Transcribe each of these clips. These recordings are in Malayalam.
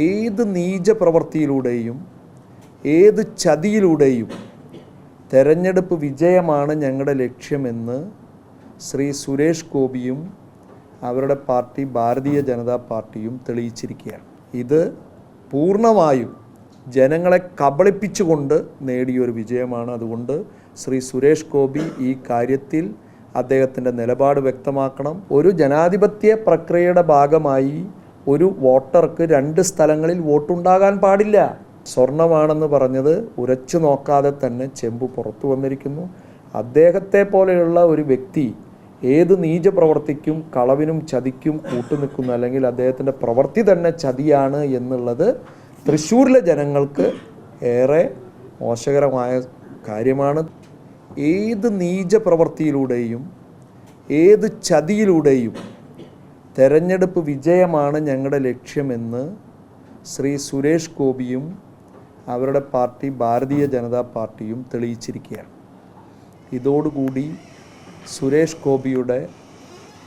ഏത് നീച പ്രവൃത്തിയിലൂടെയും ഏത് ചതിയിലൂടെയും തെരഞ്ഞെടുപ്പ് വിജയമാണ് ഞങ്ങളുടെ ലക്ഷ്യമെന്ന് ശ്രീ സുരേഷ് ഗോപിയും അവരുടെ പാർട്ടി ഭാരതീയ ജനതാ പാർട്ടിയും തെളിയിച്ചിരിക്കുകയാണ്. ഇത് പൂർണ്ണമായും ജനങ്ങളെ കബളിപ്പിച്ചുകൊണ്ട് നേടിയൊരു വിജയമാണ്. അതുകൊണ്ട് ശ്രീ സുരേഷ് ഗോപി ഈ കാര്യത്തിൽ അദ്ദേഹത്തിൻ്റെ നിലപാട് വ്യക്തമാക്കണം. ഒരു ജനാധിപത്യ പ്രക്രിയയുടെ ഭാഗമായി ഒരു വോട്ടർക്ക് 2 സ്ഥലങ്ങളിൽ വോട്ടുണ്ടാകാൻ പാടില്ല. സ്വർണമാണെന്ന് പറഞ്ഞത് ഉരച്ചു നോക്കാതെ തന്നെ ചെമ്പ് പുറത്തു വന്നിരിക്കുന്നു. അദ്ദേഹത്തെ പോലെയുള്ള ഒരു വ്യക്തി ഏത് നീച പ്രവർത്തിക്കും കളവിനും ചതിക്കും കൂട്ടുനിൽക്കുന്നു, അല്ലെങ്കിൽ അദ്ദേഹത്തിൻ്റെ പ്രവൃത്തി തന്നെ ചതിയാണ് എന്നുള്ളത് തൃശ്ശൂരിലെ ജനങ്ങൾക്ക് ഏറെ മോശകരമായ കാര്യമാണ്. ഏത് നീച പ്രവൃത്തിയിലൂടെയും ഏത് ചതിയിലൂടെയും തെരഞ്ഞെടുപ്പ് വിജയമാണ് ഞങ്ങളുടെ ലക്ഷ്യമെന്ന് ശ്രീ സുരേഷ് ഗോപിയും അവരുടെ പാർട്ടി ഭാരതീയ ജനതാ പാർട്ടിയും തെളിയിച്ചിരിക്കുകയാണ്. ഇതോടുകൂടി സുരേഷ് ഗോപിയുടെ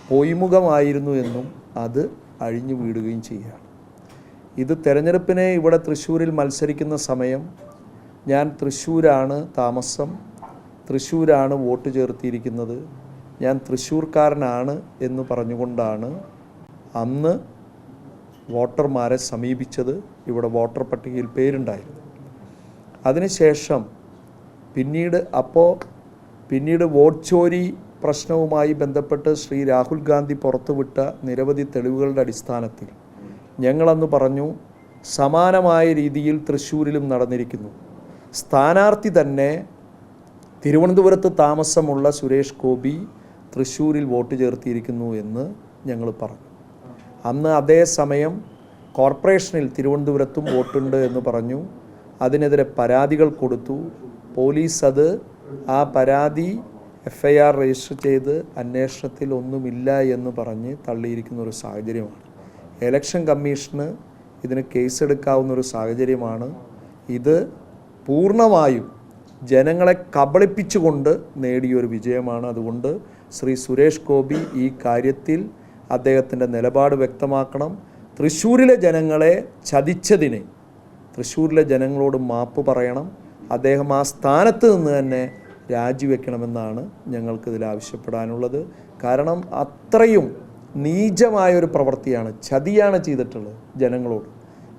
പൊയ്മുഖമായിരുന്നു എന്നും അത് അഴിഞ്ഞു വീടുകയും ചെയ്യുകയാണ്. ഇത് തെരഞ്ഞെടുപ്പിനെ ഇവിടെ തൃശ്ശൂരിൽ മത്സരിക്കുന്ന സമയം ഞാൻ തൃശ്ശൂരാണ് താമസം, തൃശ്ശൂരാണ് വോട്ട് ചേർത്തിയിരിക്കുന്നത്, ഞാൻ തൃശ്ശൂർക്കാരനാണ് എന്ന് പറഞ്ഞുകൊണ്ടാണ് അന്ന് വോട്ടർമാരെ സമീപിച്ചത്. ഇവിടെ വോട്ടർ പട്ടികയിൽ പേരുണ്ടായിരുന്നു. അതിനുശേഷം പിന്നീട് വോട്ട് ചോരി പ്രശ്നവുമായി ബന്ധപ്പെട്ട് ശ്രീ രാഹുൽ ഗാന്ധി പുറത്തുവിട്ട നിരവധി തെളിവുകളുടെ അടിസ്ഥാനത്തിൽ ഞങ്ങളന്ന് പറഞ്ഞു, സമാനമായ രീതിയിൽ തൃശ്ശൂരിലും നടന്നിരിക്കുന്നു. സ്ഥാനാർത്ഥി തന്നെ തിരുവനന്തപുരത്ത് താമസമുള്ള സുരേഷ് ഗോപി തൃശ്ശൂരിൽ വോട്ട് ചേർത്തിയിരിക്കുന്നു എന്ന് ഞങ്ങൾ പറഞ്ഞു. അന്ന് അതേസമയം കോർപ്പറേഷനിൽ തിരുവനന്തപുരത്തും വോട്ടുണ്ട് എന്ന് പറഞ്ഞു. അതിനെതിരെ പരാതികൾ കൊടുത്തു. പോലീസ് ആ പരാതി FIR രജിസ്റ്റർ ചെയ്ത് അന്വേഷണത്തിൽ ഒന്നുമില്ല എന്ന് പറഞ്ഞ് തള്ളിയിരിക്കുന്ന ഒരു സാഹചര്യമാണ്. ഇലക്ഷൻ കമ്മീഷന് ഇതിന് കേസെടുക്കാവുന്ന ഒരു സാഹചര്യമാണ്. ഇത് പൂർണ്ണമായും ജനങ്ങളെ കബളിപ്പിച്ചുകൊണ്ട് നേടിയൊരു വിജയമാണ്. അതുകൊണ്ട് ശ്രീ സുരേഷ് ഗോപി ഈ കാര്യത്തിൽ അദ്ദേഹത്തിൻ്റെ നിലപാട് വ്യക്തമാക്കണം. തൃശ്ശൂരിലെ ജനങ്ങളെ ചതിച്ചതിന് തൃശ്ശൂരിലെ ജനങ്ങളോട് മാപ്പ് പറയണം. അദ്ദേഹം ആ സ്ഥാനത്ത് നിന്ന് തന്നെ രാജിവെക്കണമെന്നാണ് ഞങ്ങൾക്കിതിൽ ആവശ്യപ്പെടാനുള്ളത്. കാരണം അത്രയും നീചമായൊരു പ്രവൃത്തിയാണ്, ചതിയാണ് ചെയ്തിട്ടുള്ളത് ജനങ്ങളോട്.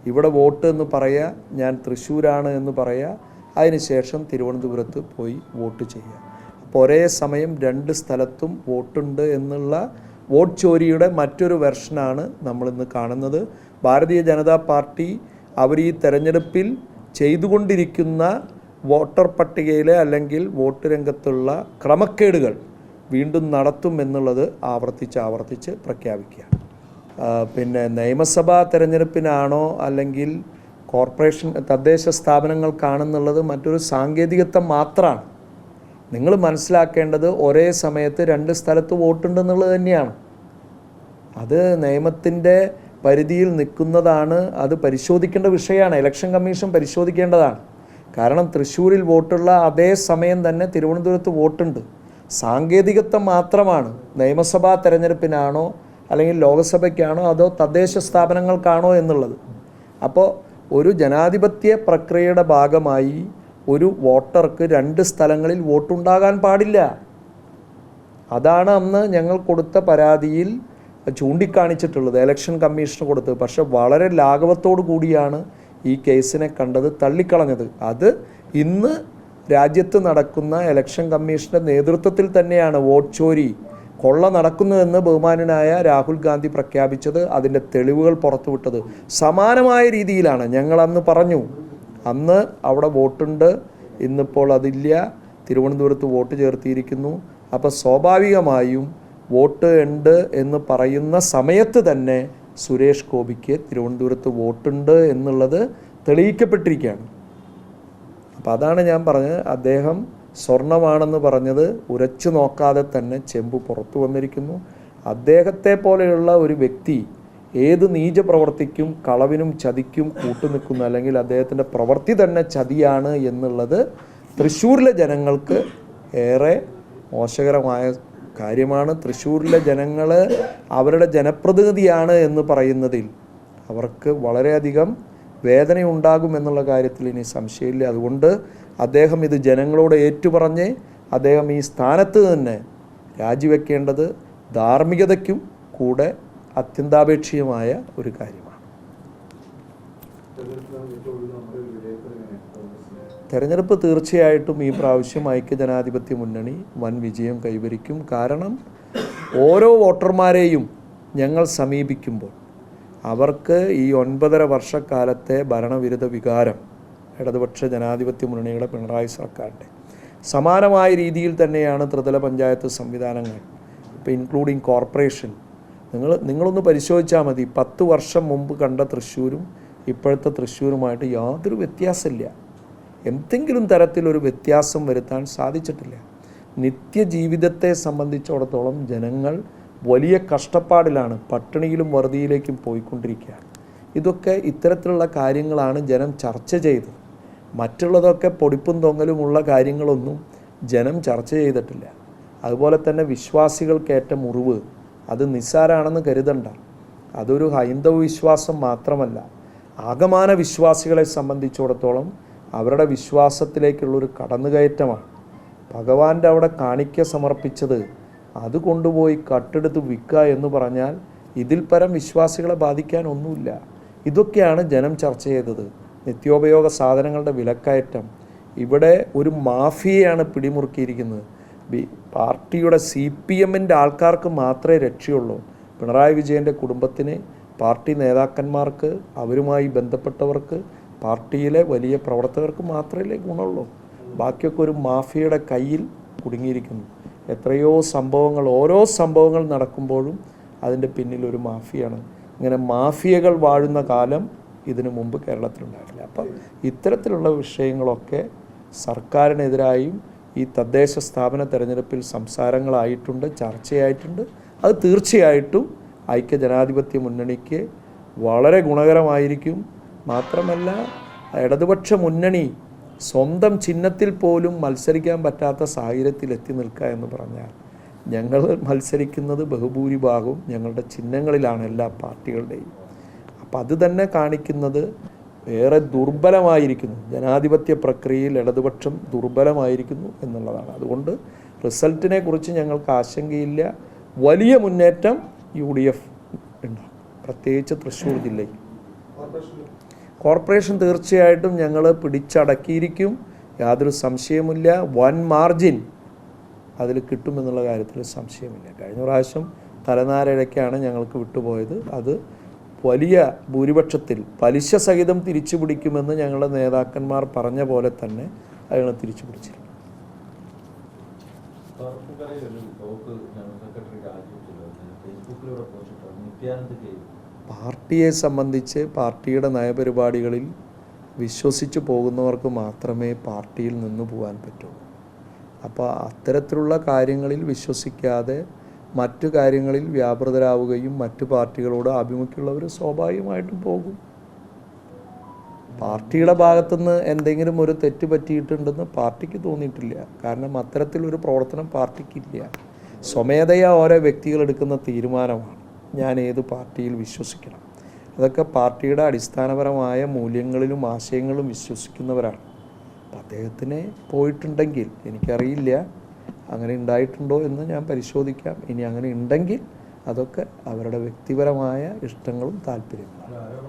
ഇവിടെ വോട്ട് എന്ന് പറയുക, ഞാൻ തൃശ്ശൂരാണ് എന്ന് പറയുക, അതിനുശേഷം തിരുവനന്തപുരത്ത് പോയി വോട്ട് ചെയ്യുക. അപ്പോൾ ഒരേ സമയം 2 സ്ഥലത്തും വോട്ടുണ്ട് എന്നുള്ള വോട്ട് ചോരിയുടെ മറ്റൊരു വെർഷനാണ് നമ്മളിന്ന് കാണുന്നത്. ഭാരതീയ ജനതാ പാർട്ടി അവർ ഈ തെരഞ്ഞെടുപ്പിൽ ചെയ്തുകൊണ്ടിരിക്കുന്ന വോട്ടർ പട്ടികയിലെ അല്ലെങ്കിൽ വോട്ട് രംഗത്തുള്ള ക്രമക്കേടുകൾ വീണ്ടും നടത്തും എന്നുള്ളത് ആവർത്തിച്ച് പ്രഖ്യാപിക്കുക. നിയമസഭാ തെരഞ്ഞെടുപ്പിനാണോ അല്ലെങ്കിൽ കോർപ്പറേഷൻ തദ്ദേശ സ്ഥാപനങ്ങൾക്കാണെന്നുള്ളത് മറ്റൊരു സാങ്കേതികത്വം മാത്രമാണ്. നിങ്ങൾ മനസ്സിലാക്കേണ്ടത് ഒരേ സമയത്ത് 2 സ്ഥലത്ത് വോട്ടുണ്ടെന്നുള്ളത് തന്നെയാണ്. അത് നിയമത്തിൻ്റെ പരിധിയിൽ നിൽക്കുന്നതാണ്. അത് പരിശോധിക്കേണ്ട വിഷയമാണ്. ഇലക്ഷൻ കമ്മീഷൻ പരിശോധിക്കേണ്ടതാണ്. കാരണം തൃശ്ശൂരിൽ വോട്ടുള്ള അതേ സമയം തന്നെ തിരുവനന്തപുരത്ത് വോട്ടുണ്ട്. സാങ്കേതികത്വം മാത്രമാണ്. നിയമസഭാ തെരഞ്ഞെടുപ്പിനാണോ അല്ലെങ്കിൽ ലോക്സഭയ്ക്കാണോ അതോ തദ്ദേശ സ്ഥാപനങ്ങൾക്കാണോ എന്നുള്ളത്. അപ്പോൾ ഒരു ജനാധിപത്യ പ്രക്രിയയുടെ ഭാഗമായി ഒരു വോട്ടർക്ക് 2 സ്ഥലങ്ങളിൽ വോട്ടുണ്ടാകാൻ പാടില്ല. അതാണ് അന്ന് ഞങ്ങൾ കൊടുത്ത പരാതിയിൽ ചൂണ്ടിക്കാണിച്ചിട്ടുള്ളത്, ഇലക്ഷൻ കമ്മീഷന് കൊടുത്തത്. പക്ഷെ വളരെ ലാഘവത്തോടു കൂടിയാണ് ഈ കേസിനെ കണ്ടത്, തള്ളിക്കളഞ്ഞത്. അത് ഇന്ന് രാജ്യത്ത് നടക്കുന്ന ഇലക്ഷൻ കമ്മീഷൻ്റെ നേതൃത്വത്തിൽ തന്നെയാണ് വോട്ട് ചോരി കൊള്ള നടക്കുന്നുവെന്ന് ബഹുമാനനായ രാഹുൽ ഗാന്ധി പ്രഖ്യാപിച്ചത്, അതിൻ്റെ തെളിവുകൾ പുറത്തുവിട്ടത്. സമാനമായ രീതിയിലാണ് ഞങ്ങൾ അന്ന് പറഞ്ഞു, അന്ന് അവിടെ വോട്ടുണ്ട്, ഇന്നിപ്പോൾ അതില്ല, തിരുവനന്തപുരത്ത് വോട്ട് ചേർത്തിയിരിക്കുന്നു. അപ്പോൾ സ്വാഭാവികമായും വോട്ട് ഉണ്ട് എന്ന് പറയുന്ന സമയത്ത് തന്നെ സുരേഷ് ഗോപിക്ക് തിരുവനന്തപുരത്ത് വോട്ടുണ്ട് എന്നുള്ളത് തെളിയിക്കപ്പെട്ടിരിക്കുകയാണ്. അപ്പോൾ അതാണ് ഞാൻ പറഞ്ഞത്, അദ്ദേഹം സ്വർണമാണെന്ന് പറഞ്ഞത് ഉരച്ചു നോക്കാതെ തന്നെ ചെമ്പ് പുറത്തു വന്നിരിക്കുന്നു. അദ്ദേഹത്തെ പോലെയുള്ള ഒരു വ്യക്തി ഏത് നീച പ്രവർത്തിക്കും കളവിനും ചതിക്കും കൂട്ടുനിൽക്കുന്നു, അല്ലെങ്കിൽ അദ്ദേഹത്തിൻ്റെ പ്രവൃത്തി തന്നെ ചതിയാണ് എന്നുള്ളത് തൃശ്ശൂരിലെ ജനങ്ങൾക്ക് ഏറെ മോശകരമായ കാര്യമാണ്. തൃശ്ശൂരിലെ ജനങ്ങൾ അവരുടെ ജനപ്രതിനിധിയാണ് എന്ന് പറയുന്നതിൽ അവർക്ക് വളരെയധികം വേദനയുണ്ടാകുമെന്നുള്ള കാര്യത്തിൽ ഇനി സംശയമില്ല. അതുകൊണ്ട് അദ്ദേഹം ഇത് ജനങ്ങളോട് ഏറ്റുപറഞ്ഞ് അദ്ദേഹം ഈ സ്ഥാനത്ത് തന്നെ രാജിവെക്കേണ്ടത് ധാർമ്മികതയ്ക്കും കൂടെ അത്യന്താപേക്ഷിതമായ ഒരു കാര്യമാണ്. തെരഞ്ഞെടുപ്പ് തീർച്ചയായിട്ടും ഈ പ്രാവശ്യം ഐക്യജനാധിപത്യ മുന്നണി വൻ വിജയം കൈവരിക്കും. കാരണം ഓരോ വോട്ടർമാരെയും ഞങ്ങൾ സമീപിക്കുമ്പോൾ അവർക്ക് ഈ 9.5 വർഷക്കാലത്തെ ഭരണവിരുദ്ധ വികാരം ഇടതുപക്ഷ ജനാധിപത്യ മുന്നണിയുടെ പിണറായി സർക്കാരിൻ്റെ സമാനമായ രീതിയിൽ തന്നെയാണ് ത്രിതല പഞ്ചായത്ത് സംവിധാനങ്ങൾ, ഇപ്പോൾ ഇൻക്ലൂഡിങ് കോർപ്പറേഷൻ. നിങ്ങളൊന്ന് പരിശോധിച്ചാൽ മതി. 10 വർഷം മുമ്പ് കണ്ട തൃശ്ശൂരും ഇപ്പോഴത്തെ തൃശ്ശൂരുമായിട്ട് യാതൊരു വ്യത്യാസമില്ല. എന്തെങ്കിലും തരത്തിലൊരു വ്യത്യാസം വരുത്താൻ സാധിച്ചിട്ടില്ല. നിത്യജീവിതത്തെ സംബന്ധിച്ചിടത്തോളം ജനങ്ങൾ വലിയ കഷ്ടപ്പാടിലാണ്, പട്ടിണിയിലും വറുതിയിലേക്കും പോയിക്കൊണ്ടിരിക്കുകയാണ്. ഇതൊക്കെ ഇത്തരത്തിലുള്ള കാര്യങ്ങളാണ് ജനം ചർച്ച ചെയ്തത്. മറ്റുള്ളതൊക്കെ പൊടിപ്പും തൊങ്ങലുമുള്ള കാര്യങ്ങളൊന്നും ജനം ചർച്ച ചെയ്തിട്ടില്ല. അതുപോലെ തന്നെ വിശ്വാസികൾക്കേറ്റ മുറിവ് അത് നിസ്സാരാണെന്ന് കരുതണ്ട. അതൊരു ഹൈന്ദവ വിശ്വാസം മാത്രമല്ല, ആകമാന വിശ്വാസികളെ സംബന്ധിച്ചിടത്തോളം അവരുടെ വിശ്വാസത്തിലേക്കുള്ളൊരു കടന്നുകയറ്റമാണ്. ഭഗവാന്റെ അവിടെ കാണിക്ക സമർപ്പിച്ചത് അത് കൊണ്ടുപോയി കട്ടെടുത്ത് വിൽക്കുക എന്ന് പറഞ്ഞാൽ ഇതിൽ പരം വിശ്വാസികളെ ബാധിക്കാൻ ഒന്നുമില്ല. ഇതൊക്കെയാണ് ജനം ചർച്ച ചെയ്തത്. നിത്യോപയോഗ സാധനങ്ങളുടെ വിലക്കയറ്റം, ഇവിടെ ഒരു മാഫിയയാണ് പിടിമുറുക്കിയിരിക്കുന്നത്. പാർട്ടിയുടെ CPMൻ്റെ ആൾക്കാർക്ക് മാത്രമേ രക്ഷയുള്ളൂ. പിണറായി വിജയൻ്റെ കുടുംബത്തിന്, പാർട്ടി നേതാക്കന്മാർക്ക്, അവരുമായി ബന്ധപ്പെട്ടവർക്ക്, പാർട്ടിയിലെ വലിയ പ്രവർത്തകർക്ക് മാത്രമേ ഗുണമുള്ളൂ. ബാക്കിയൊക്കെ ഒരു മാഫിയയുടെ കയ്യിൽ കുടുങ്ങിയിരിക്കുന്നു. എത്രയോ സംഭവങ്ങൾ, ഓരോ സംഭവങ്ങൾ നടക്കുമ്പോഴും അതിൻ്റെ പിന്നിലൊരു മാഫിയാണ്. ഇങ്ങനെ മാഫിയകൾ വാഴുന്ന കാലം ഇതിനു മുമ്പ് കേരളത്തിലുണ്ടായിട്ടില്ല. അപ്പം ഇത്തരത്തിലുള്ള വിഷയങ്ങളൊക്കെ സർക്കാരിനെതിരായും ഈ തദ്ദേശ സ്ഥാപന തെരഞ്ഞെടുപ്പിൽ സംസാരങ്ങളായിട്ടുണ്ട്, ചർച്ചയായിട്ടുണ്ട്. അത് തീർച്ചയായിട്ടും ഐക്യജനാധിപത്യ മുന്നണിക്ക് വളരെ ഗുണകരമായിരിക്കും. മാത്രമല്ല, ഇടതുപക്ഷ മുന്നണി സ്വന്തം ചിഹ്നത്തിൽ പോലും മത്സരിക്കാൻ പറ്റാത്ത സാഹചര്യത്തിൽ എത്തി നിൽക്കുക എന്ന് പറഞ്ഞാൽ, ഞങ്ങൾ മത്സരിക്കുന്നത് ബഹുഭൂരിഭാഗവും ഞങ്ങളുടെ ചിഹ്നങ്ങളിലാണ്, എല്ലാ പാർട്ടികളുടെയും. അപ്പം അത് തന്നെ കാണിക്കുന്നത് ഏറെ ദുർബലമായിരിക്കുന്നു, ജനാധിപത്യ പ്രക്രിയയിൽ ഇടതുപക്ഷം ദുർബലമായിരിക്കുന്നു എന്നുള്ളതാണ്. അതുകൊണ്ട് റിസൾട്ടിനെ കുറിച്ച് ഞങ്ങൾക്ക് ആശങ്കയില്ല. വലിയ മുന്നേറ്റം UDF ഉണ്ടാകും, പ്രത്യേകിച്ച് തൃശ്ശൂർ ജില്ലയിൽ. കോർപ്പറേഷൻ തീർച്ചയായിട്ടും ഞങ്ങൾ പിടിച്ചടക്കിയിരിക്കും, യാതൊരു സംശയമില്ല. വൻ മാർജിൻ അതിൽ കിട്ടുമെന്നുള്ള കാര്യത്തിൽ സംശയമില്ല. കഴിഞ്ഞ പ്രാവശ്യം തലനാരിഴയ്ക്കാണ് ഞങ്ങൾക്ക് വിട്ടുപോയത്. അത് വലിയ ഭൂരിപക്ഷത്തിൽ പലിശ സഹിതം തിരിച്ചു പിടിക്കുമെന്ന് ഞങ്ങളുടെ നേതാക്കന്മാർ പറഞ്ഞ പോലെ തന്നെ അയാൾ തിരിച്ചു പിടിച്ചിരിക്കും. പാർട്ടിയെ സംബന്ധിച്ച് പാർട്ടിയുടെ നയപരിപാടികളിൽ വിശ്വസിച്ച് പോകുന്നവർക്ക് മാത്രമേ പാർട്ടിയിൽ നിന്ന് പോകാൻ പറ്റൂ. അപ്പോൾ അത്തരത്തിലുള്ള കാര്യങ്ങളിൽ വിശ്വസിക്കാതെ മറ്റു കാര്യങ്ങളിൽ വ്യാപൃതരാവുകയും മറ്റു പാർട്ടികളോട് ആഭിമുഖ്യമുള്ളവർ സ്വാഭാവികമായിട്ടും പോകും. പാർട്ടിയുടെ ഭാഗത്തുനിന്ന് എന്തെങ്കിലും ഒരു തെറ്റ് പറ്റിയിട്ടുണ്ടെന്ന് പാർട്ടിക്ക് തോന്നിയിട്ടില്ല. കാരണം അത്തരത്തിലൊരു പ്രവർത്തനം പാർട്ടിക്കില്ല. സ്വമേധയാ ഓരോ വ്യക്തികൾ എടുക്കുന്ന തീരുമാനമാണ് ഞാൻ ഏത് പാർട്ടിയിൽ വിശ്വസിക്കണം. അതൊക്കെ പാർട്ടിയുടെ അടിസ്ഥാനപരമായ മൂല്യങ്ങളിലും ആശയങ്ങളും വിശ്വസിക്കുന്നവരാണ്. അപ്പം അദ്ദേഹത്തിന് പോയിട്ടുണ്ടെങ്കിൽ, എനിക്കറിയില്ല അങ്ങനെ ഉണ്ടായിട്ടുണ്ടോ എന്ന് ഞാൻ പരിശോധിക്കാം. ഇനി അങ്ങനെ ഉണ്ടെങ്കിൽ അതൊക്കെ അവരുടെ വ്യക്തിപരമായ ഇഷ്ടങ്ങളും താല്പര്യങ്ങളും.